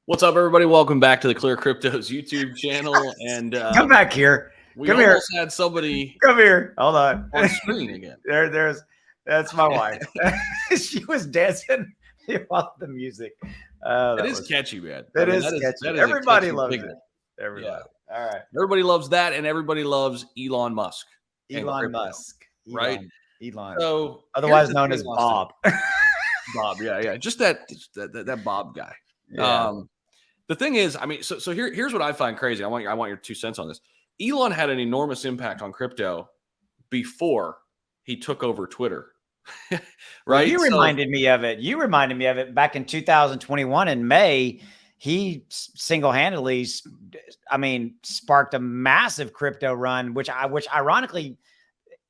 What's up, everybody? Welcome back to the ClearCryptos YouTube channel. And come back here. We Come almost here. had somebody come here. Hold on screen again. That's my wife. She was dancing while the music. That is catchy, man. That is catchy. Everybody loves it. Everybody. Yeah. All right. Everybody loves that, and everybody loves Elon Musk. Elon Musk. Right? Elon. So otherwise known as Bob. Bob, yeah. Just that Bob guy. Yeah. The thing is, I mean, so here's what I find crazy. I want your 2 cents on this. Elon had an enormous impact on crypto before he took over Twitter. Right? Well, you reminded me of it. You reminded me of it back in 2021 in May. He single-handedly, sparked a massive crypto run, which ironically,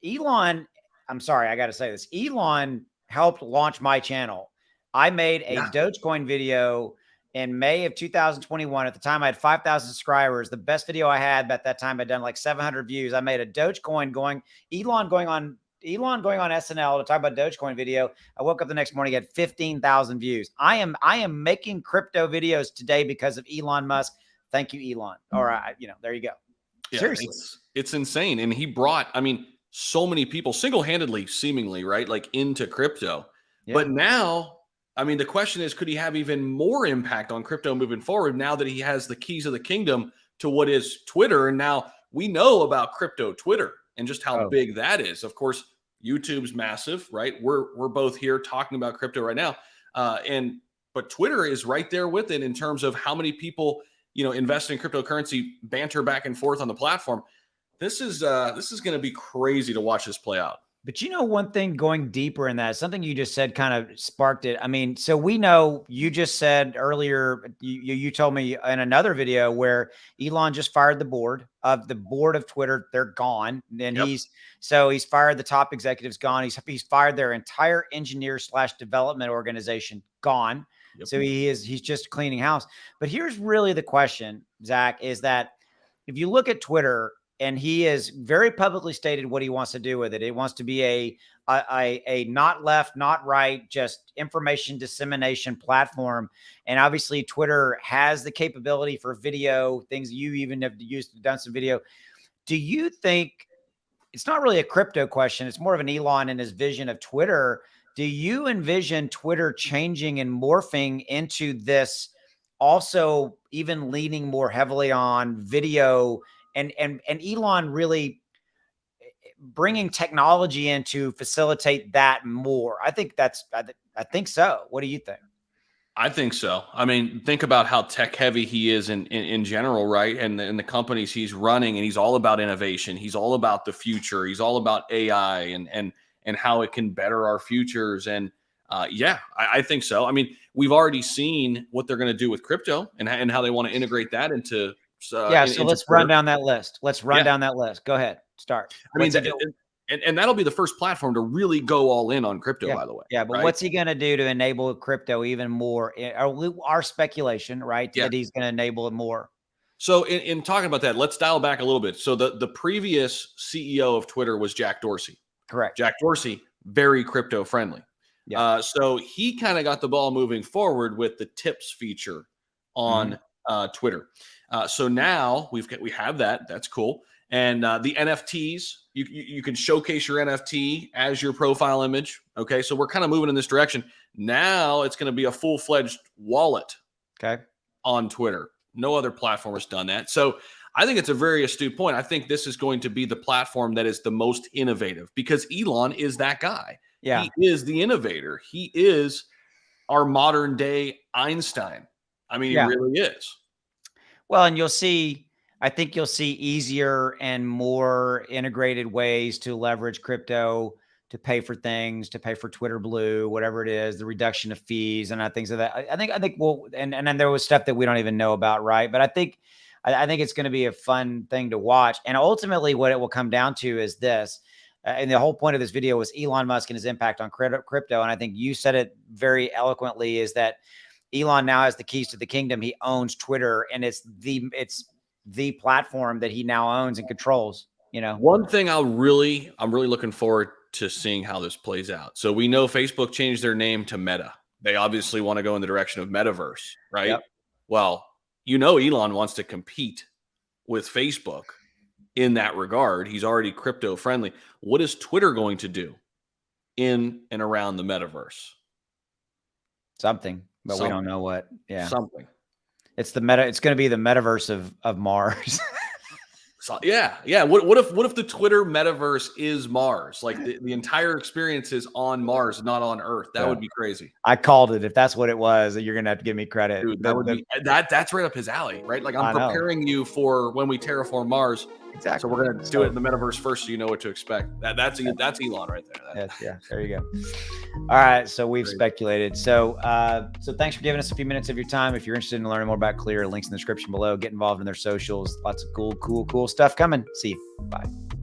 Elon, I'm sorry, I got to say this. Elon helped launch my channel. I made a Dogecoin video in May of 2021. At the time, I had 5,000 subscribers. The best video I had at that time, I'd done like 700 views. I made a Dogecoin Elon going on SNL to talk about Dogecoin video. I woke up the next morning, had 15,000 views. I am making crypto videos today because of Elon Musk. Thank you, Elon. All right, there you go. Yeah, seriously, it's insane. And he brought, so many people single-handedly, seemingly, right, like into crypto. Yeah. But now, the question is, could he have even more impact on crypto moving forward now that he has the keys of the kingdom to what is Twitter? And now we know about crypto Twitter and just how big that is. Of course, YouTube's massive, right? We're both here talking about crypto right now. But Twitter is right there with it in terms of how many people, invest in cryptocurrency, banter back and forth on the platform. This is going to be crazy to watch this play out. But one thing, going deeper in that, something you just said kind of sparked it. So we know, you just said earlier, you told me in another video where Elon just fired the board of Twitter. They're gone. And he's fired the top executives, gone. He's fired their entire engineer/development organization, gone. Yep. So he's just cleaning house. But here's really the question, Zach, is that if you look at Twitter, and he has very publicly stated what he wants to do with it. It wants to be a not left, not right, just information dissemination platform. And obviously Twitter has the capability for video, things you even have done some video. Do you think, it's not really a crypto question, it's more of an Elon and his vision of Twitter. Do you envision Twitter changing and morphing into this, also even leaning more heavily on video, and Elon really bringing technology in to facilitate that more? I think so. What do you think? I think so. Think about how tech heavy he is in general, right? And the companies he's running, and he's all about innovation. He's all about the future. He's all about AI and how it can better our futures. And I think so. We've already seen what they're going to do with crypto and how they want to integrate that into. So let's run down that list. Down that list. Go ahead. Start. And that'll be the first platform to really go all in on crypto, by the way. Yeah, but what's he going to do to enable crypto even more? Our speculation, right, that he's going to enable it more. So in talking about that, let's dial back a little bit. So the previous CEO of Twitter was Jack Dorsey. Correct. Jack Dorsey, very crypto friendly. Yeah. So he kind of got the ball moving forward with the tips feature on Twitter. So now we have that. That's cool. And the NFTs, you can showcase your NFT as your profile image. Okay, so we're kind of moving in this direction. Now it's going to be a full-fledged wallet. Okay. On Twitter. No other platform has done that. So I think it's a very astute point. I think this is going to be the platform that is the most innovative, because Elon is that guy. Yeah. He is the innovator. He is our modern day Einstein. He really is. Well, and I think you'll see easier and more integrated ways to leverage crypto to pay for things, to pay for Twitter Blue, whatever it is, the reduction of fees and things of that. I think and then there was stuff that we don't even know about, right? But I think it's going to be a fun thing to watch. And ultimately what it will come down to is this, and the whole point of this video was Elon Musk and his impact on crypto. And I think you said it very eloquently, is that Elon now has the keys to the kingdom. He owns Twitter, and it's the platform that he now owns and controls. you know. One thing I'm really looking forward to seeing how this plays out. So we know Facebook changed their name to Meta. They obviously want to go in the direction of metaverse, right? Yep. Well, Elon wants to compete with Facebook in that regard. He's already crypto friendly. What is Twitter going to do in and around the metaverse? Something, but we don't know what. Yeah. Something. It's going to be the metaverse of Mars. So, yeah. What if the Twitter metaverse is Mars? Like the entire experience is on Mars, not on Earth. That would be crazy. I called it. If that's what it was, you're gonna have to give me credit. Dude, that's right up his alley, right? Like I'm preparing you for when we terraform Mars. Exactly. So we're gonna do it in the metaverse first, so you know what to expect. That's Elon right there. Yeah. There you go. All right. So we've speculated. So thanks for giving us a few minutes of your time. If you're interested in learning more about Clear, links in the description below. Get involved in their socials. Lots of cool stuff coming. See you. Bye.